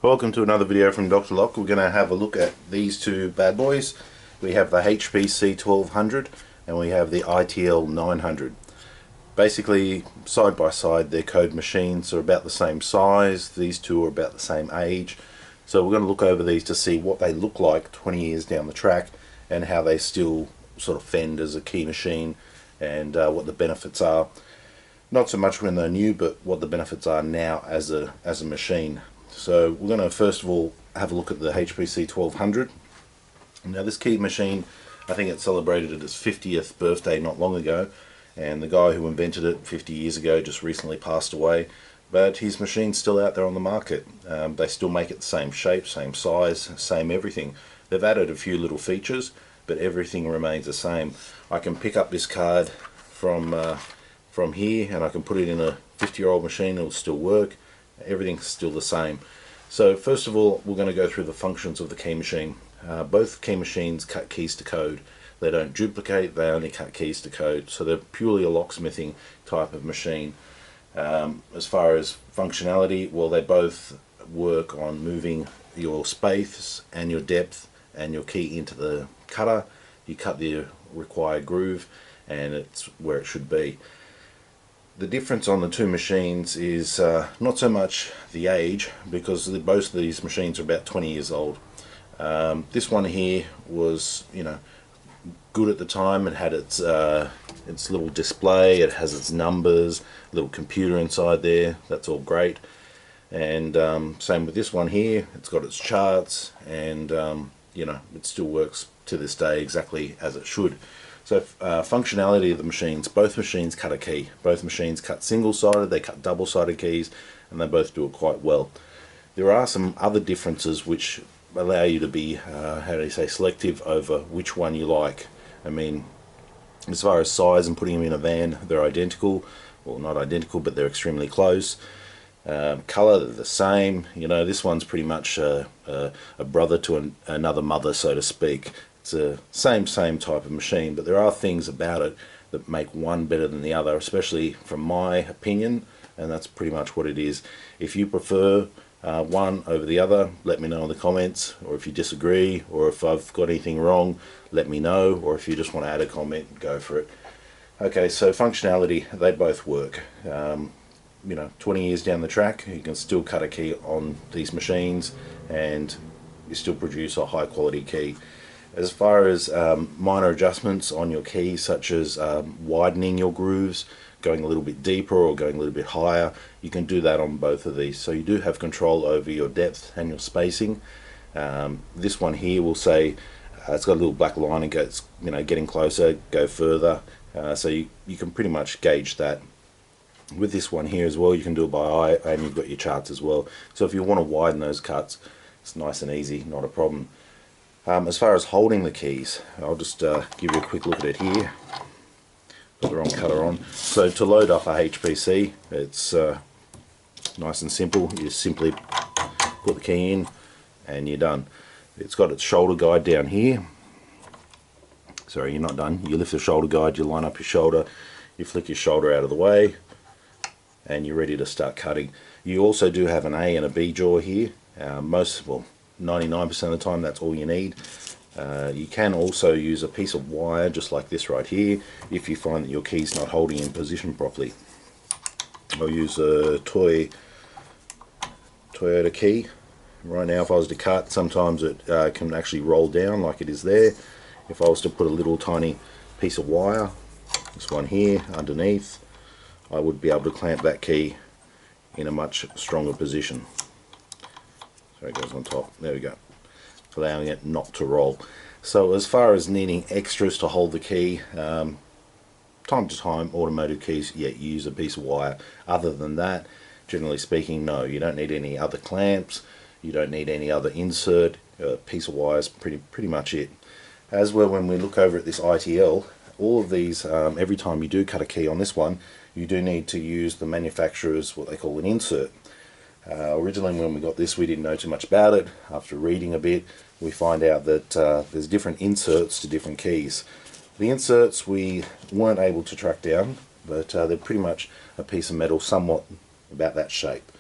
Welcome to another video from Dr. Locke. We're going to have a look at these two bad boys. We have the ITL900 and we have the ITL900. Basically, side by side, their code machines are about the same size. These two are about the same age. So we're going to look over these to see what they look like 20 years down the track and how they still sort of fend as a key machine and what the benefits are. Not so much when they're new, but what the benefits are now as a machine. So we're going to first of all have a look at the ITL900. Now this key machine, I think it celebrated its 50th birthday not long ago, and the guy who invented it 50 years ago just recently passed away, but his machine's still out there on the market. They still make it the same shape, same size, same everything. They've added a few little features, but everything remains the same. I can pick up this card from here and I can put it in a 50-year-old machine. It'll still work. Everything's still the same. So first of all, we're going to go through the functions of the key machine. Both key machines cut keys to code. They don't duplicate, they only cut keys to code. So they're purely a locksmithing type of machine. As far as functionality, well, they both work on moving your space and your depth and your key into the cutter. You cut the required groove and it's where it should be. The difference on the two machines is not so much the age, because both of these machines are about 20 years old. This one here was, good at the time. It had its little display, it has its numbers, little computer inside there. That's all great. And same with this one here. It's got its charts, and it still works to this day exactly as it should. So functionality of the machines, both machines cut a key. Both machines cut single-sided, they cut double-sided keys, and they both do it quite well. There are some other differences which allow you to be, selective over which one you like. I mean, as far as size and putting them in a van, they're identical. Well, not identical, but they're extremely close. Colour, they're the same. This one's pretty much a brother to another mother, so to speak. It's a same type of machine, but there are things about it that make one better than the other, especially from my opinion, and that's pretty much what it is. If you prefer one over the other, let me know in the comments, or if you disagree, or if I've got anything wrong, let me know, or if you just want to add a comment, go for it. Okay, so functionality, they both work. 20 years down the track, you can still cut a key on these machines and you still produce a high quality key. As far as minor adjustments on your key, such as widening your grooves, going a little bit deeper or going a little bit higher, you can do that on both of these. So you do have control over your depth and your spacing. This one here will say it's got a little black line and goes, getting closer, go further. So you can pretty much gauge that. With this one here as well, you can do it by eye, and you've got your charts as well. So if you want to widen those cuts, it's nice and easy, not a problem. As far as holding the keys, I'll just give you a quick look at it here. Got the wrong cutter on. So to load up a HPC, it's nice and simple. You just simply put the key in and you're done. It's got its shoulder guide down here. Sorry, you're not done. You lift the shoulder guide, you line up your shoulder, you flick your shoulder out of the way, and you're ready to start cutting. You also do have an A and a B jaw here. 99% of the time that's all you need. You can also use a piece of wire just like this right here if you find that your key's not holding in position properly. I'll use a Toyota key. Right now, if I was to cut, sometimes it can actually roll down like it is there. If I was to put a little tiny piece of wire, this one here underneath, I would be able to clamp that key in a much stronger position. So it goes on top, there we go, allowing it not to roll. So as far as needing extras to hold the key, time to time automotive keys, yeah, you use a piece of wire. Other than that, generally speaking, no, you don't need any other clamps, you don't need any other insert. A piece of wire is pretty much it. As well, when we look over at this ITL, all of these, every time you do cut a key on this one, you do need to use the manufacturer's, what they call an insert. Originally when we got this, we didn't know too much about it. After reading a bit, we find out that there's different inserts to different keys. The inserts we weren't able to track down, but they're pretty much a piece of metal somewhat about that shape.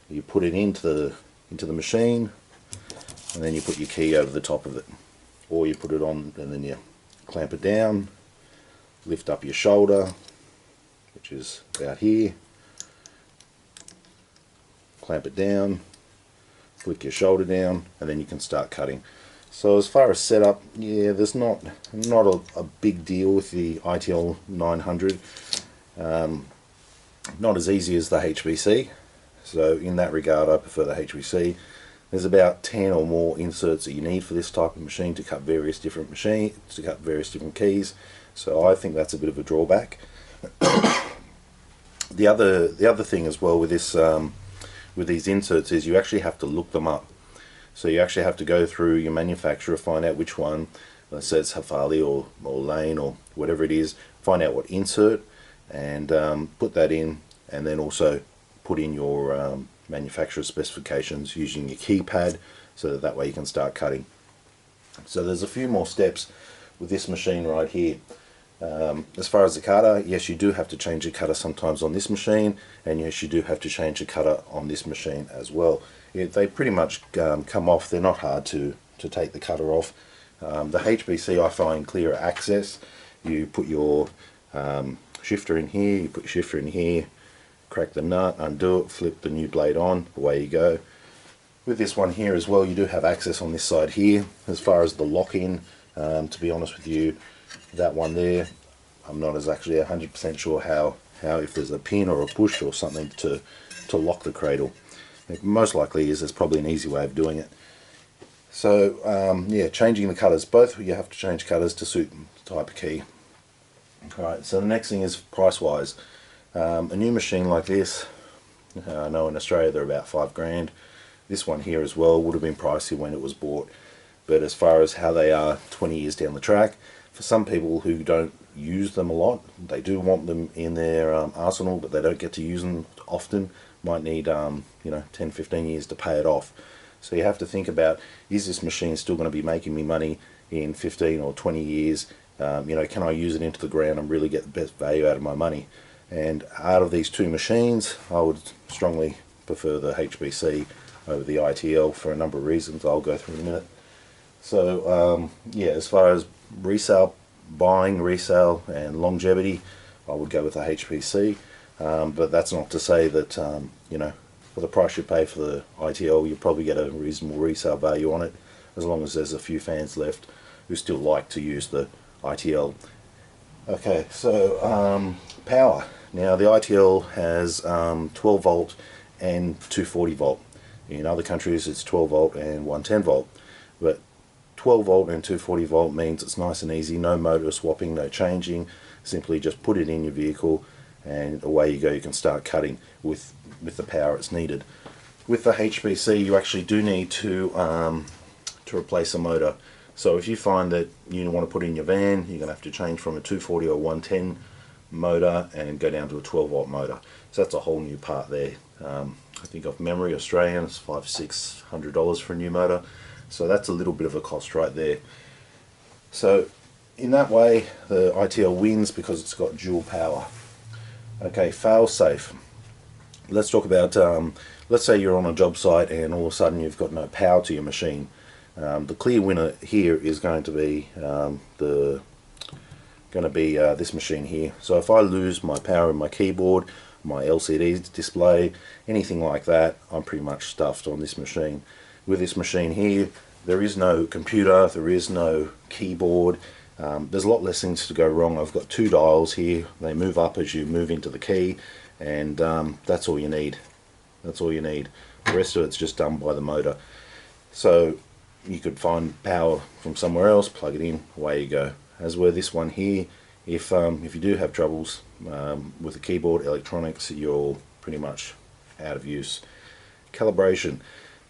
You put it into into the machine, and then you put your key over the top of it, or you put it on and then you clamp it down, lift up your shoulder, which is about here, clamp it down, flick your shoulder down, and then you can start cutting. So as far as setup, yeah, there's not a big deal with the ITL900. Not as easy as the HPC, so in that regard I prefer the HPC. There's about 10 or more inserts that you need for this type of machine to cut various different keys, so I think that's a bit of a drawback. The other thing as well with this with these inserts is you actually have to look them up. So you actually have to go through your manufacturer, find out which one, let's say it's Hafali or Lane or whatever it is, find out what insert and put that in, and then also put in your manufacturer specifications using your keypad, so that way you can start cutting. So there's a few more steps with this machine right here. As far as the cutter, yes, you do have to change the cutter sometimes on this machine, and yes, you do have to change the cutter on this machine as well. They pretty much come off. They're not hard to take the cutter off. The HPC I find clearer access. You put your shifter in here, you put your shifter in here, crack the nut, undo it, flip the new blade on, away you go. With this one here as well, you do have access on this side here. As far as the lock-in, to be honest with you, that one there, I'm not actually 100% sure how if there's a pin or a push or something to lock the cradle. Most likely there's probably an easy way of doing it. So yeah, changing the cutters, both you have to change cutters to suit the type of key. Alright, so the next thing is price wise. A new machine like this, I know in Australia they're about $5 grand. This one here as well would have been pricey when it was bought, but as far as how they are 20 years down the track, for some people who don't use them a lot, they do want them in their arsenal, but they don't get to use them often, might need 10-15 years to pay it off. So you have to think about, is this machine still going to be making me money in 15 or 20 years? Can I use it into the ground and really get the best value out of my money? And out of these two machines, I would strongly prefer the HPC over the ITL for a number of reasons I'll go through in a minute. So yeah, as far as buying, resale and longevity, I would go with the HPC. But that's not to say that for the price you pay for the ITL, you'll probably get a reasonable resale value on it, as long as there's a few fans left who still like to use the ITL. Okay, so power. Now the ITL has 12 volt and 240 volt. In other countries it's 12 volt and 110 volt. But 12 volt and 240 volt means it's nice and easy, no motor swapping, no changing. Simply just put it in your vehicle and away you go. You can start cutting with the power it's needed. With the HPC you actually do need to replace a motor. So if you find that you want to put in your van, you're going to have to change from a 240 or 110 motor and go down to a 12 volt motor. So that's a whole new part there. I think off memory, Australian, it's $500-600 for a new motor. So that's a little bit of a cost right there. So in that way, the ITL wins because it's got dual power. Okay, failsafe. Let's talk about, let's say you're on a job site and all of a sudden you've got no power to your machine. The clear winner here is going to be this machine here. So if I lose my power in my keyboard, my LCD display, anything like that, I'm pretty much stuffed on this machine. With this machine here, there is no computer, there is no keyboard, there's a lot less things to go wrong. I've got two dials here, they move up as you move into the key, and that's all you need. That's all you need. The rest of it's just done by the motor. So you could find power from somewhere else, plug it in, away you go. As with this one here, if you do have troubles with the keyboard, electronics, you're pretty much out of use. Calibration.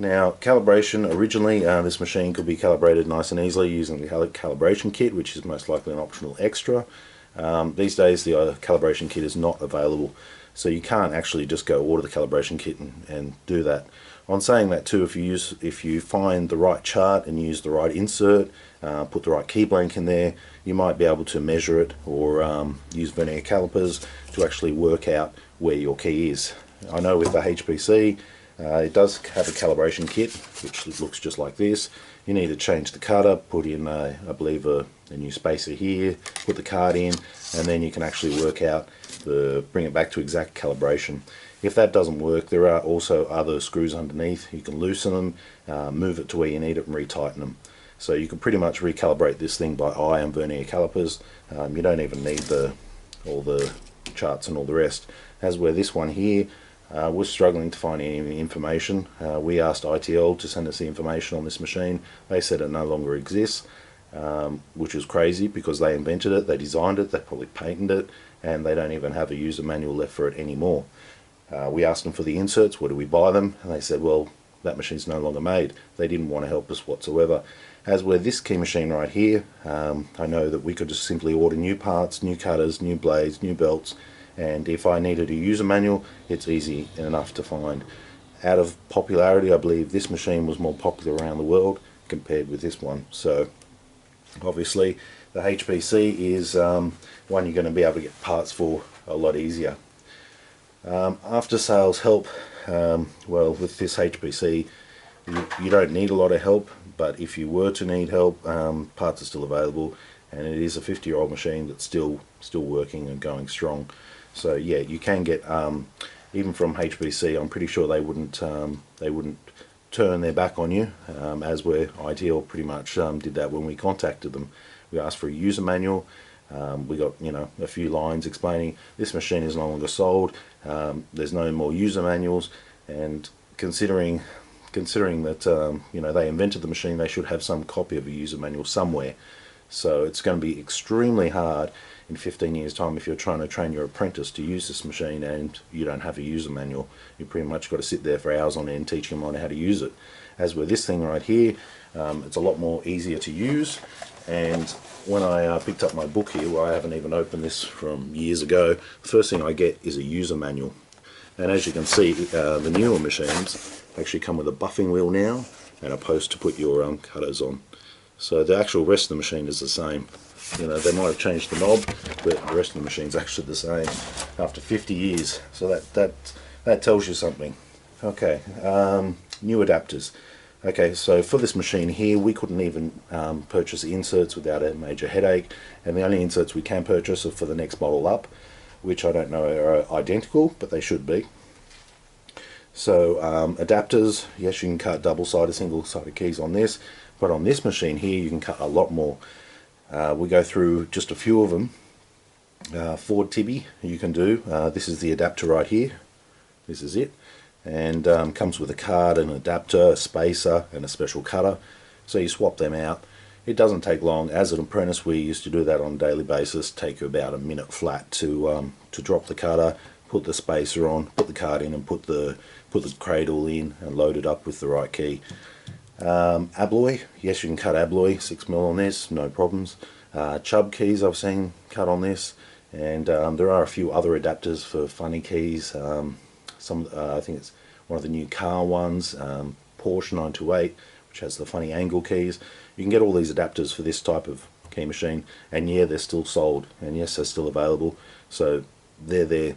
Now calibration, originally this machine could be calibrated nice and easily using the calibration kit, which is most likely an optional extra. These days the calibration kit is not available, so you can't actually just go order the calibration kit and do that. On saying that too, if you find the right chart and use the right insert, put the right key blank in there, you might be able to measure it, or use vernier calipers to actually work out where your key is. I know with the HPC, It does have a calibration kit which looks just like this. You need to change the cutter, put in I believe a new spacer here, put the card in, and then you can actually work out bring it back to exact calibration. If that doesn't work, there are also other screws underneath. You can loosen them, move it to where you need it, and retighten them. So you can pretty much recalibrate this thing by eye and vernier calipers. You don't even need all the charts and all the rest. As where this one here, we're struggling to find any information. We asked ITL to send us the information on this machine. They said it no longer exists, which is crazy because they invented it, they designed it, they probably patented it, and they don't even have a user manual left for it anymore. We asked them for the inserts, where do we buy them? And they said, well, that machine's no longer made. They didn't want to help us whatsoever. As with this key machine right here, I know that we could just simply order new parts, new cutters, new blades, new belts, and if I needed a user manual, it's easy enough to find. Out of popularity, I believe this machine was more popular around the world compared with this one. So obviously the HPC is one you're going to be able to get parts for a lot easier. After sales help, well, with this HPC you don't need a lot of help, but if you were to need help, parts are still available, and it is a 50-year-old machine that's still working and going strong. So yeah, you can get even from HPC. I'm pretty sure they wouldn't turn their back on you, as where ITL pretty much did that when we contacted them. We asked for a user manual. We got a few lines explaining this machine is no longer sold. There's no more user manuals, and considering that they invented the machine, they should have some copy of a user manual somewhere. So it's going to be extremely hard in 15 years time if you're trying to train your apprentice to use this machine and you don't have a user manual. You pretty much got to sit there for hours on end teaching them on how to use it. As with this thing right here, it's a lot more easier to use. And when I picked up my book here, well, I haven't even opened this from years ago, the first thing I get is a user manual. And as you can see, the newer machines actually come with a buffing wheel now and a post to put your cutters on. So the actual rest of the machine is the same. They might have changed the knob, but the rest of the machine's actually the same after 50 years. So that tells you something. Okay, new adapters. Okay, so for this machine here, we couldn't even purchase inserts without a major headache, and the only inserts we can purchase are for the next model up, which I don't know are identical, but they should be. So adapters, yes, you can cut double-sided, single-sided keys on this, but on this machine here you can cut a lot more. We go through just a few of them. Forward tibby you can do. This is the adapter right here. This is it, and comes with a card, an adapter, a spacer, and a special cutter. So you swap them out. It doesn't take long. As an apprentice, we used to do that on a daily basis. Take you about a minute flat to drop the cutter, put the spacer on, put the card in, and put the cradle in, and load it up with the right key. Alloy, yes, you can cut alloy, 6mm on this, no problems. Chub keys I've seen cut on this, and there are a few other adapters for funny keys. I think it's one of the new car ones, Porsche 928, which has the funny angle keys. You can get all these adapters for this type of key machine, and yeah, they're still sold, and yes, they're still available. So they're there.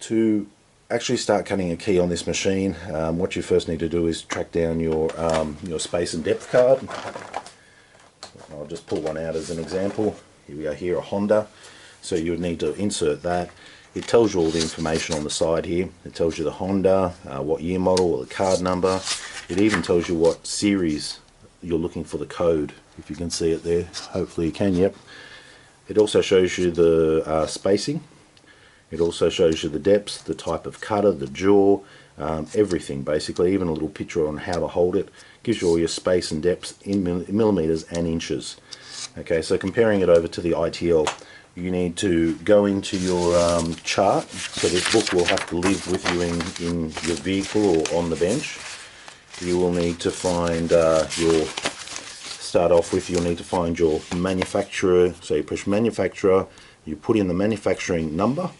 To actually start cutting a key on this machine, what you first need to do is track down your space and depth card. I'll just pull one out as an example. Here we are, here a Honda. So you would need to insert that. It tells you all the information on the side here. It tells you the Honda, what year model, or the card number. It even tells you what series you're looking for the code, if you can see it there. Hopefully you can, yep. It also shows you the spacing. It also shows you the depths, the type of cutter, the jaw, everything basically, even a little picture on how to hold it. Gives you all your space and depths in millimeters and inches. Okay, so comparing it over to the ITL, you need to go into your chart. So this book will have to live with you in your vehicle or on the bench. You will need to find you'll need to find your manufacturer. So you push manufacturer, you put in the manufacturing number,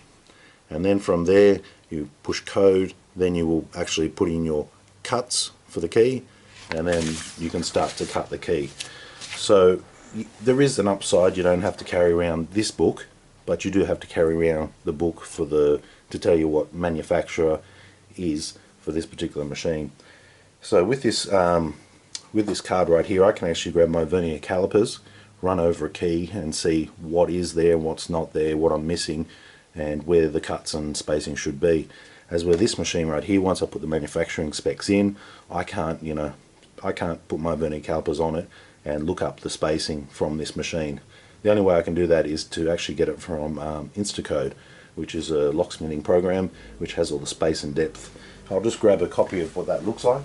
and then from there you push code, then you will actually put in your cuts for the key, and then you can start to cut the key. So there is an upside. You don't have to carry around this book, but you do have to carry around the book to tell you what manufacturer is for this particular machine. So with this card right here, I can actually grab my vernier calipers, run over a key and see what is there, what's not there, what I'm missing, and where the cuts and spacing should be. As with this machine right here, once I put the manufacturing specs in, I can't put my vernier calipers on it and look up the spacing from this machine. The only way I can do that is to actually get it from Instacode, which is a locksmithing program which has all the space and depth. I'll just grab a copy of what that looks like.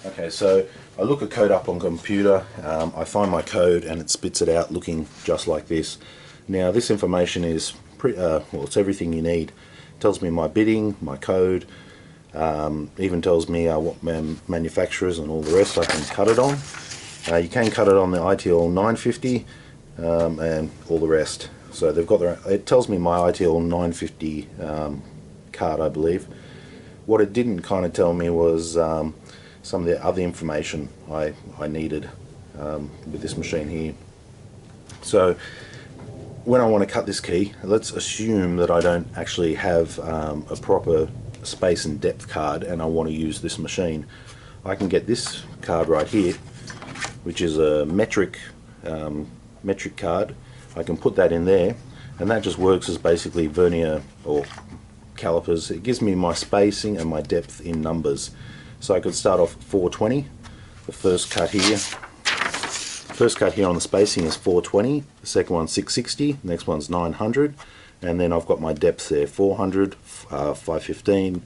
Okay, so I look a code up on computer, I find my code and it spits it out looking just like this. Now this information is well, it's everything you need. It tells me my bidding, my code, even tells me what manufacturers and all the rest I can cut it on. You can cut it on the ITL900 and all the rest. So they've got it tells me my ITL900 card, I believe. What it didn't kind of tell me was some of the other information I needed with this machine here. So when I want to cut this key, let's assume that I don't actually have a proper space and depth card and I want to use this machine. I can get this card right here, which is a metric card. I can put that in there and that just works as basically vernier or calipers. It gives me my spacing and my depth in numbers. So I could start off at 420. The first cut here on the spacing is 420, the second one's 660, the next one's 900, and then I've got my depths there, 400, 515,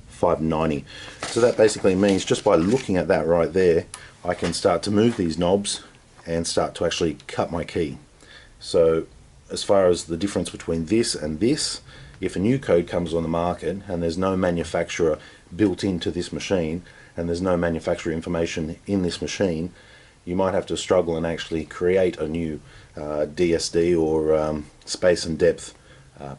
590. So that basically means just by looking at that right there, I can start to move these knobs and start to actually cut my key. So as far as the difference between this and this, if a new code comes on the market and there's no manufacturer built into this machine and there's no manufacturer information in this machine, you might have to struggle and actually create a new DSD or space and depth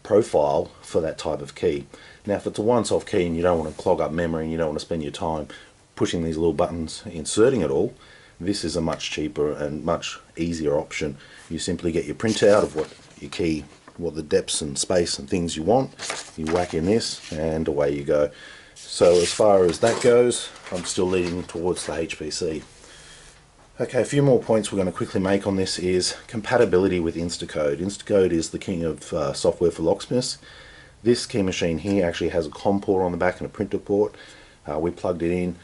profile for that type of key. Now if it's a once-off key and you don't want to clog up memory and you don't want to spend your time pushing these little buttons, inserting it all, this is a much cheaper and much easier option. You simply get your printout of what your key, what the depths and space and things you want, you whack in this and away you go. So as far as that goes, I'm still leaning towards the HPC. Okay, a few more points we're going to quickly make on this is compatibility with Instacode. Instacode is the king of software for locksmiths. This key machine here actually has a COM port on the back and a printer port. We plugged it in,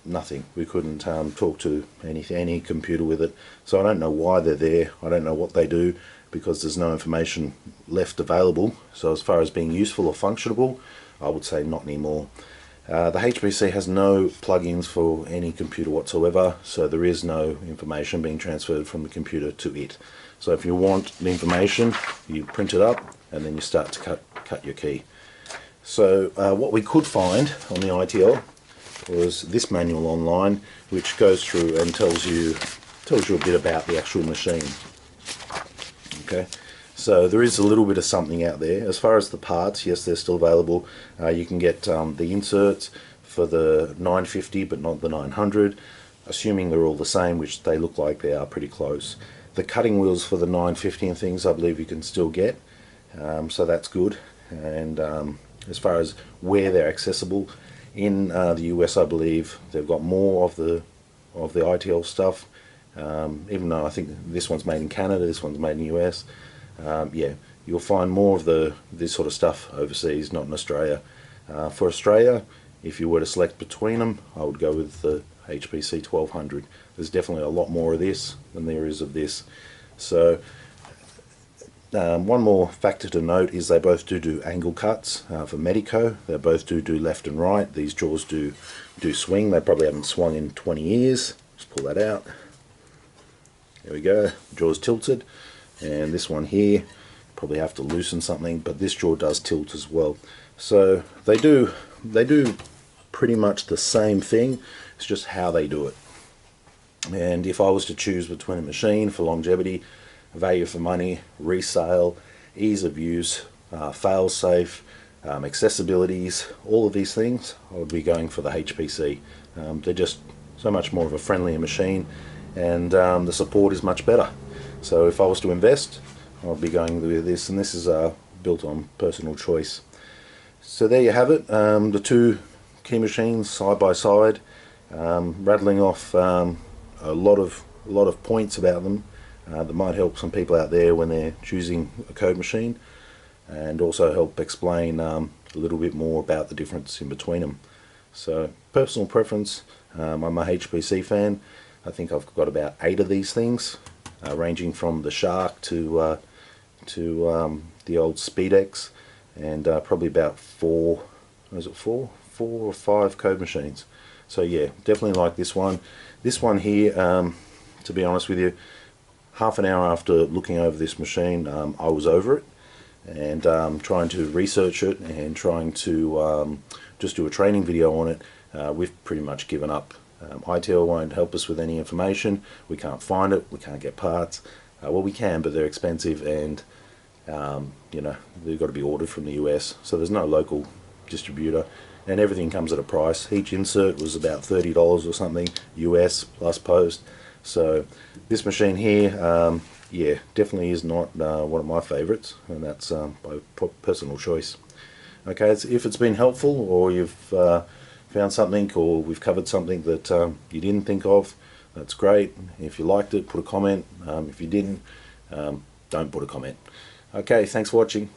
nothing. We couldn't talk to any computer with it. So I don't know why they're there. I don't know what they do because there's no information left available. So as far as being useful or functionable, I would say not anymore. The HPC has no plugins for any computer whatsoever, so there is no information being transferred from the computer to it. So if you want the information, you print it up and then you start to cut your key. So what we could find on the ITL was this manual online, which goes through and tells you a bit about the actual machine. Okay. So there is a little bit of something out there. As far as the parts, yes, they're still available. You can get the inserts for the 950 but not the 900, assuming they're all the same, which they look like they are pretty close. The cutting wheels for the 950 and things I believe you can still get, so that's good. And as far as where they're accessible, in the US I believe they've got more of the ITL stuff, even though I think this one's made in Canada, this one's made in the US. Yeah, you'll find more of this sort of stuff overseas, not in Australia. For Australia, if you were to select between them, I would go with the HPC 1200. There's definitely a lot more of this than there is of this. So one more factor to note is they both do angle cuts for Medico. They both do left and right. These jaws do swing. They probably haven't swung in 20 years. Just pull that out. There we go. Jaw's tilted. And this one here, probably have to loosen something, but this jaw does tilt as well. So they do pretty much the same thing. It's just how they do it. And if I was to choose between a machine for longevity, value for money, resale, ease of use, fail-safe, accessibilities, all of these things, I would be going for the HPC. They're just so much more of a friendlier machine, and the support is much better. So if I was to invest, I'll be going with this, and this is built on personal choice. So there you have it, the two key machines side by side, rattling off a lot of points about them that might help some people out there when they're choosing a code machine, and also help explain a little bit more about the difference in between them. So personal preference, I'm a HPC fan. I think I've got about 8 of these things, ranging from the Shark to the old SpeedX, and probably about 4 or 5 code machines. So yeah, definitely like this one. This one here, to be honest with you, half an hour after looking over this machine, I was over it, and trying to research it and trying to just do a training video on it. We've pretty much given up. ITL won't help us with any information. We can't find it. We can't get parts. Well, we can, but they're expensive, and you know, they've got to be ordered from the US, so there's no local distributor, and everything comes at a price. Each insert was about $30 or something US plus post. So this machine here, yeah, definitely is not one of my favorites, and that's by personal choice. Okay, if it's been helpful, or you've found something, or we've covered something that you didn't think of, that's great. If you liked it, put a comment. If you didn't, don't put a comment. Okay, thanks for watching.